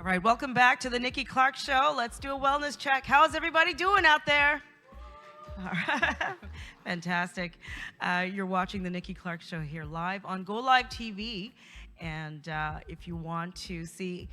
All right, welcome back to the Nikki Clarke Show. Let's do a wellness check. How's everybody doing out there? All right. Fantastic. You're watching the Nikki Clarke Show here live on Go Live TV. And if you want to see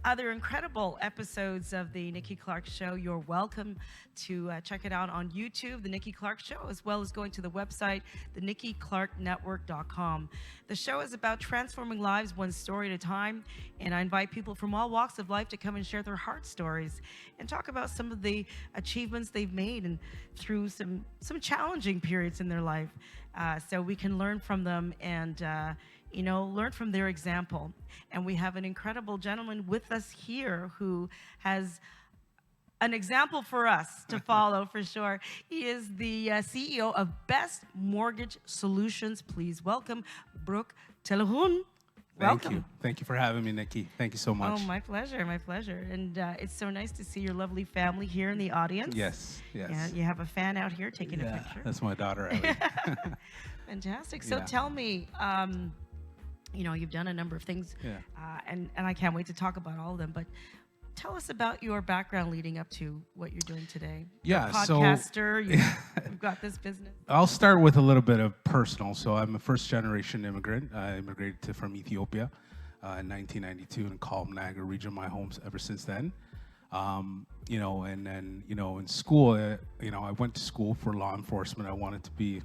other incredible episodes of the Nikki Clarke Show, you're welcome to check it out on YouTube, The Nikki Clarke Show, as well as going to the website, thenikkiClarkenetwork.com. The show is about transforming lives one story at a time, and I invite people from all walks of life to come and share their heart stories and talk about some of the achievements they've made and through some challenging periods in their life, so we can learn from them and learn from their example. And we have an incredible gentleman with us here who has an example for us to follow for sure. He is the CEO of Best Mortgage Solutions. Please welcome Bruk Telahun. Thank you. Thank you for having me, Nikki. Thank you so much. Oh, my pleasure, my pleasure. And it's so nice to see your lovely family here in the audience. Yes, yes. And you have a fan out here taking a picture. That's my daughter, Ellie. Fantastic. So tell me, you've done a number of things, and I can't wait to talk about all of them, but tell us about your background leading up to what you're doing today. Yeah, you're a podcaster, you've got this business. I'll start with a little bit of personal. So I'm a first-generation immigrant. I immigrated from Ethiopia in 1992 in Kalm, Niagara region, my home ever since then. And then, in school, I went to school for law enforcement. I wanted to be,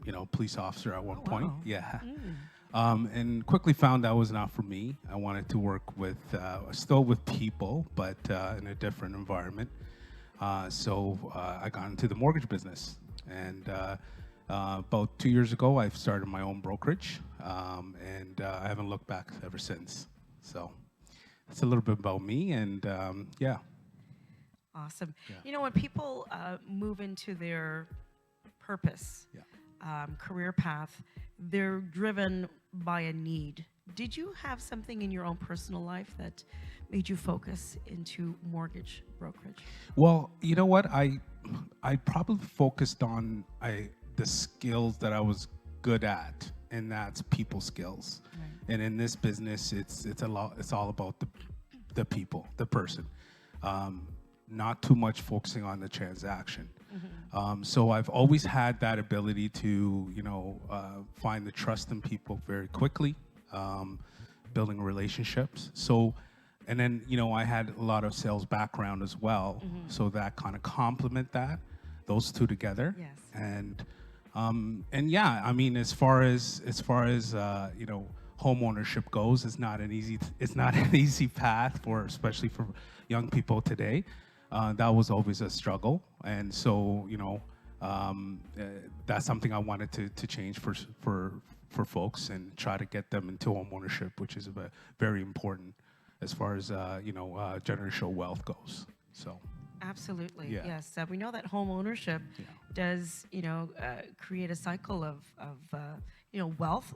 a police officer at one point. Wow. Yeah. And quickly found that was not for me. I wanted to work with, still with people, but in a different environment. So I got into the mortgage business. And about 2 years ago, I started my own brokerage. And I haven't looked back ever since. So it's a little bit about me. And Awesome. Yeah. When people move into their purpose, career path, they're driven by a need. Did you have something in your own personal life that made you focus into mortgage brokerage? Well, you know what? I probably focused on the skills that I was good at, and that's people skills. Right. And in this business, it's all about the people, the person. Not too much focusing on the transaction. Mm-hmm. So I've always had that ability to, find the trust in people very quickly, building relationships. So, and then, I had a lot of sales background as well. Mm-hmm. So that kind of complement those two together. Yes. And as far as home ownership goes, it's not an easy path especially for young people today. That was always a struggle, and so that's something I wanted to change for folks and try to get them into home ownership, which is very important as far as generational wealth goes. So absolutely, yes. We know that home ownership does create a cycle of wealth,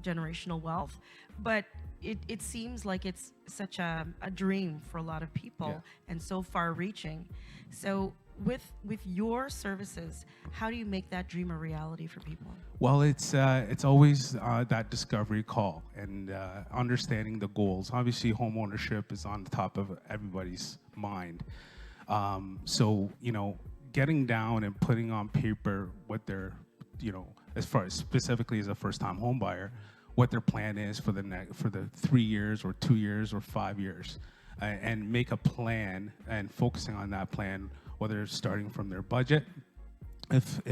generational wealth, but it seems like it's such a dream for a lot of people and so far-reaching. So with your services, how do you make that dream a reality for people? Well, it's always that discovery call and understanding the goals. Obviously, home ownership is on the top of everybody's mind. So getting down and putting on paper what they're, as far as specifically as a first-time home buyer, what their plan is for the 3 years or 2 years or 5 years, and make a plan and focusing on that plan, whether it's starting from their budget, if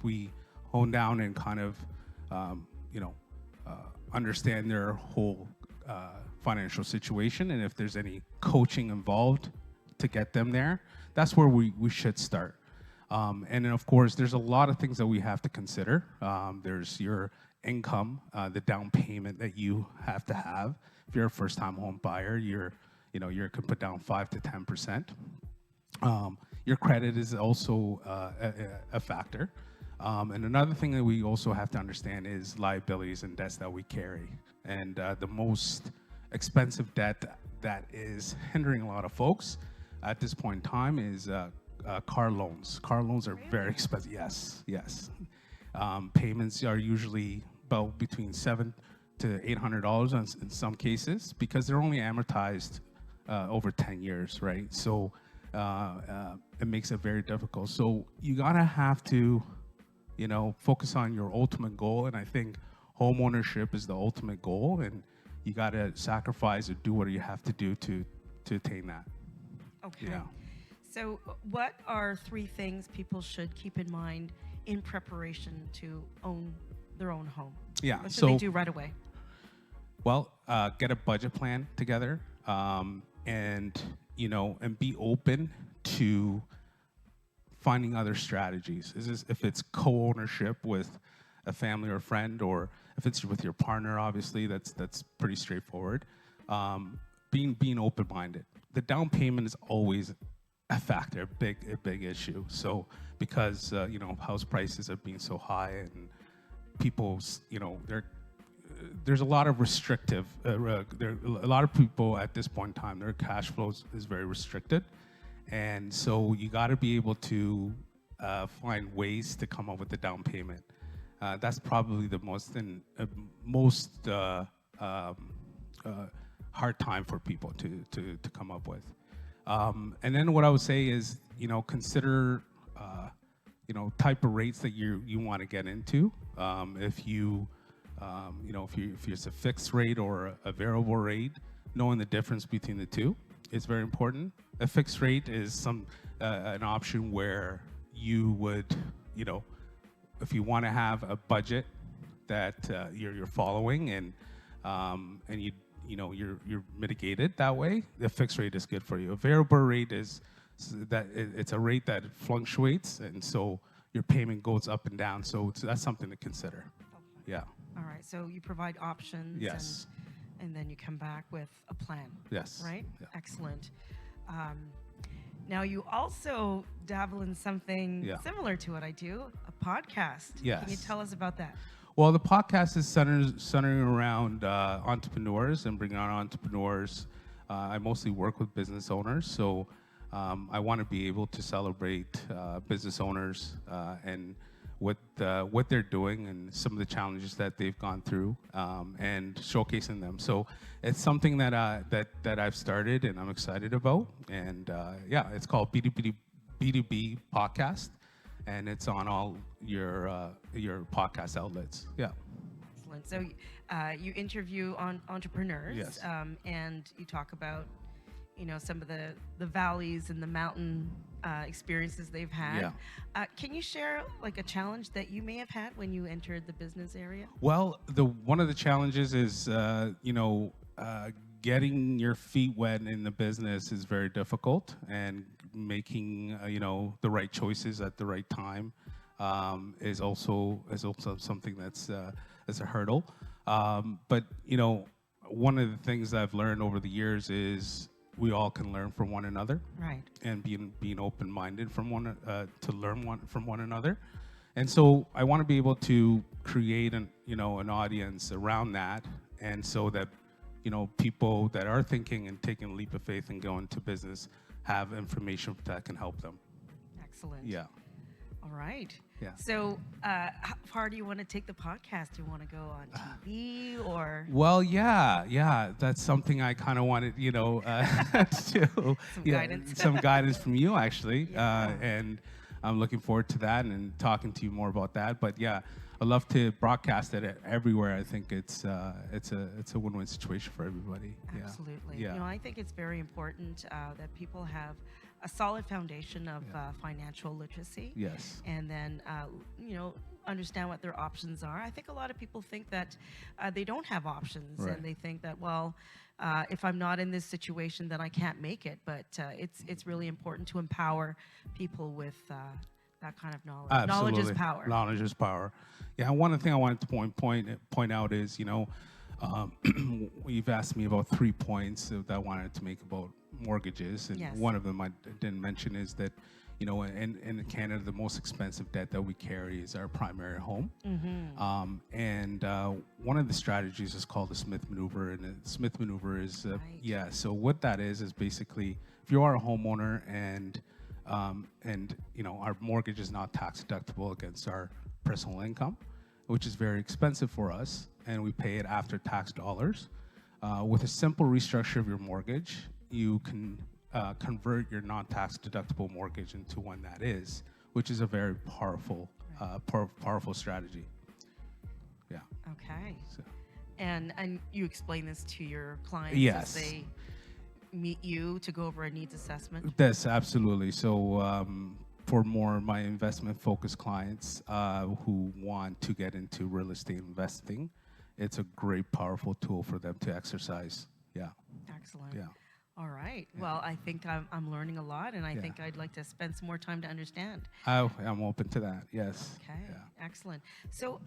we hone down and kind of understand their whole financial situation, and if there's any coaching involved to get them there, that's where we should start. And then, of course, there's a lot of things that we have to consider. There's your income, the down payment that you have to have. If you're a first-time home buyer, you can put down 5 to 10%. Your credit is also a factor. And another thing that we also have to understand is liabilities and debts that we carry. And the most expensive debt that is hindering a lot of folks at this point in time is car loans. Car loans are very expensive. Yes. Payments are usually about between $7 to $800 in some cases because they're only amortized over 10 years, right? So it makes it very difficult. So you gotta have to, focus on your ultimate goal. And I think home ownership is the ultimate goal, and you gotta sacrifice or do what you have to do to attain that. Okay. Yeah. So, what are 3 things people should keep in mind in preparation to own their own home? Yeah. What should So they do right away? well, get a budget plan together, and be open to finding other strategies. If it's co-ownership with a family or a friend, or if it's with your partner, obviously that's pretty straightforward. Being open-minded. The down payment is always a factor, a big issue. So because house prices are being so high, and people's there's a lot of restrictive. There a lot of people at this point in time, their cash flows is very restricted, and so you got to be able to find ways to come up with the down payment. That's probably the most hard time for people to come up with. And then what I would say is, consider type of rates that you want to get into. If it's a fixed rate or a variable rate, knowing the difference between the two is very important. A fixed rate is an option where you would, if you want to have a budget that you're following, and you're mitigated that way, the fixed rate is good for you. A variable rate is it's a rate that fluctuates, and so your payment goes up and down. So that's something to consider. Okay. Yeah. All right. So you provide options. Yes. And then you come back with a plan. Yes. Right? Yeah. Excellent. Now you also dabble in something similar to what I do, a podcast. Yes. Can you tell us about that? Well, the podcast is centering around entrepreneurs and bringing on entrepreneurs. I mostly work with business owners, so I want to be able to celebrate business owners and what they're doing and some of the challenges that they've gone through, and showcasing them. So it's something that I've started and I'm excited about. And it's called B2B Podcast, and it's on all your podcast outlets. Yeah. Excellent. So you interview entrepreneurs, Yes. And you talk about some of the valleys and the mountain experiences they've had. Yeah. Can you share like a challenge that you may have had when you entered the business area? Well, one of the challenges is getting your feet wet in the business is very difficult, and making the right choices at the right time is also something that's a hurdle. But one of the things I've learned over the years is we all can learn from one another, Right. and being open-minded to learn from one another. And so I want to be able to create an audience around that, and so that people that are thinking and taking a leap of faith and going to business have information that can help them. Excellent. Yeah. All right. Yeah. So how far do you want to take the podcast? Do you want to go on TV or? Well, yeah, that's something I kind of wanted, to Guidance. some guidance from you actually, Yeah. and I'm looking forward to that and talking to you more about that. But yeah, I'd love to broadcast it everywhere. I think it's a win-win situation for everybody. Absolutely. Yeah. I think it's very important that people have a solid foundation of financial literacy. Yes. And then, understand what their options are. I think a lot of people think that they don't have options, Right. and they think that, well, if I'm not in this situation, then I can't make it. But it's really important to empower people with that kind of knowledge. Absolutely. Knowledge is power. Knowledge is power. Yeah, one thing I wanted to point out is, you've asked me about 3 points that I wanted to make about mortgages, and Yes. one of them I didn't mention is that, in Canada, the most expensive debt that we carry is our primary home. Mm-hmm. And one of the strategies is called the Smith maneuver, and the Smith maneuver is, Right. so what that is basically, if you are a homeowner and our mortgage is not tax deductible against our personal income, which is very expensive for us, and we pay it after tax dollars. With a simple restructure of your mortgage, you can convert your non-tax deductible mortgage into one that is, which is a very powerful, powerful strategy. Yeah. Okay. So, And you explain this to your clients yes. as they meet you to go over a needs assessment? Yes, absolutely. So for more of my investment-focused clients who want to get into real estate investing, it's a great, powerful tool for them to exercise. Yeah. Excellent. Yeah. All right. Yeah. Well, I think I'm learning a lot, and I Yeah. think I'd like to spend some more time to understand. I'm open to that. Yes. Okay. Yeah. Excellent. So,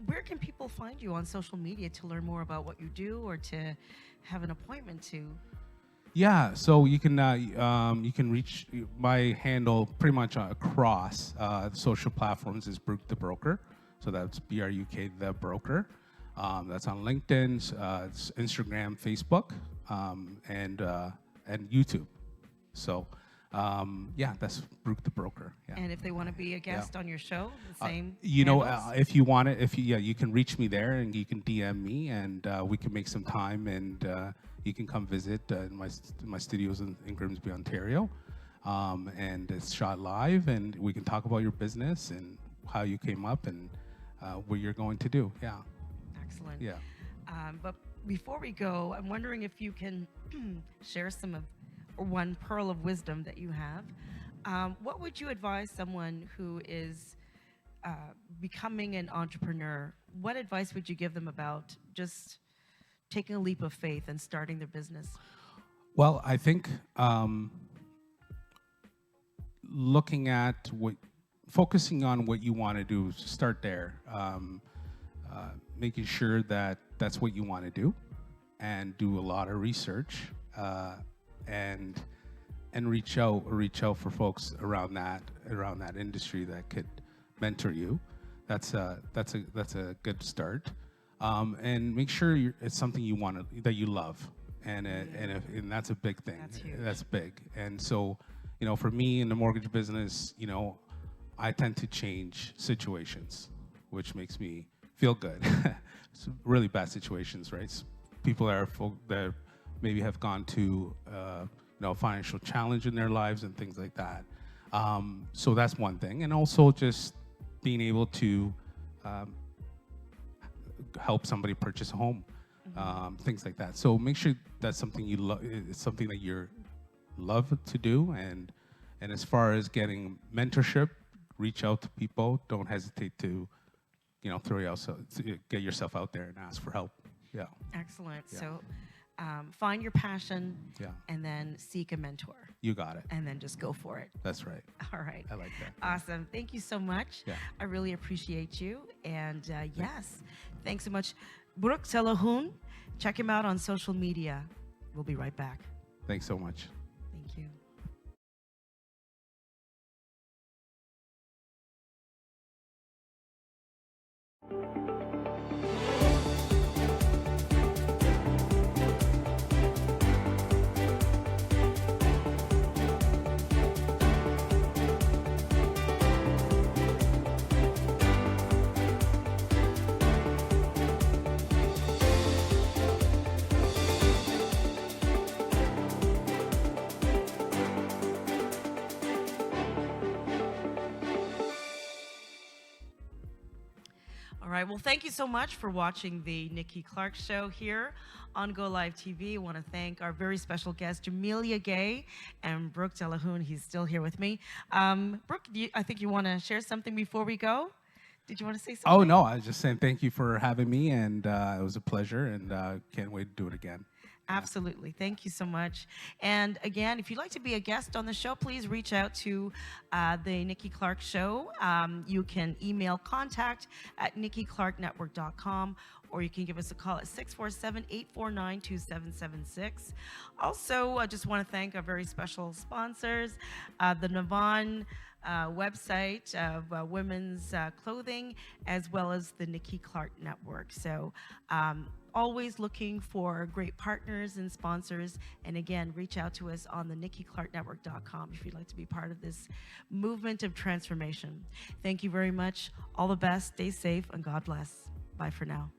where can people find you on social media to learn more about what you do, or to have an appointment to? Yeah, so you can reach my handle pretty much across social platforms is Bruk the Broker. So that's BRUK the Broker. That's on LinkedIn, it's Instagram, Facebook, and YouTube. So yeah, that's Bruk the Broker. Yeah. And if they want to be a guest on your show, the same. You know, handles? if you want it, you can reach me there, and you can DM me, and we can make some time, and you can come visit in my studios in Grimsby, Ontario, and it's shot live, and we can talk about your business and how you came up and what you're going to do. Yeah. Excellent. Yeah. But before we go, I'm wondering if you can share some of, or one pearl of wisdom that you have. What would you advise someone who is becoming an entrepreneur? What advice would you give them about just taking a leap of faith and starting their business? Well, I think looking at focusing on what you want to do, start there. Making sure that that's what you want to do, and do a lot of research, and reach out for folks around that industry that could mentor you. That's a good start. And make sure it's something you want that you love, and that's a big thing. That's huge. That's big. And so, for me in the mortgage business, I tend to change situations, which makes me feel good. It's really bad situations, right? People that maybe have gone to a financial challenge in their lives and things like that. So that's one thing, and also just being able to help somebody purchase a home, things like that. So make sure that's something you love. It's something that you love to do, and as far as getting mentorship, reach out to people. Don't hesitate to, get yourself out there and ask for help. Yeah. Excellent. Yeah. So find your passion, Yeah. and then seek a mentor, You got it. and then just go for it. That's right. All right. I like that. Awesome. Thank you so much. Yeah. I really appreciate you. And yes, thanks so much. Bruk Telahun. Check him out on social media. We'll be right back. Thanks so much. Thank you. All right. Well, thank you so much for watching the Nikki Clarke Show here on Go Live TV. I want to thank our very special guest, Jamelia Gay, and Bruk Telahun. He's still here with me. Bruk, I think you want to share something before we go. Did you want to say something? Oh, no, I was just saying thank you for having me, and it was a pleasure, and can't wait to do it again. Absolutely. Thank you so much. And again, if you'd like to be a guest on the show, please reach out to the Nikki Clarke Show. You can email contact@NikkiClarkeNetwork.com, or you can give us a call at 647-849-2776. Also, I just want to thank our very special sponsors, the Navan website of women's clothing, as well as the Nikki Clarke Network. So always looking for great partners and sponsors. And again, reach out to us on the NikkiClarkeNetwork.com if you'd like to be part of this movement of transformation. Thank you very much. All the best. Stay safe and God bless. Bye for now.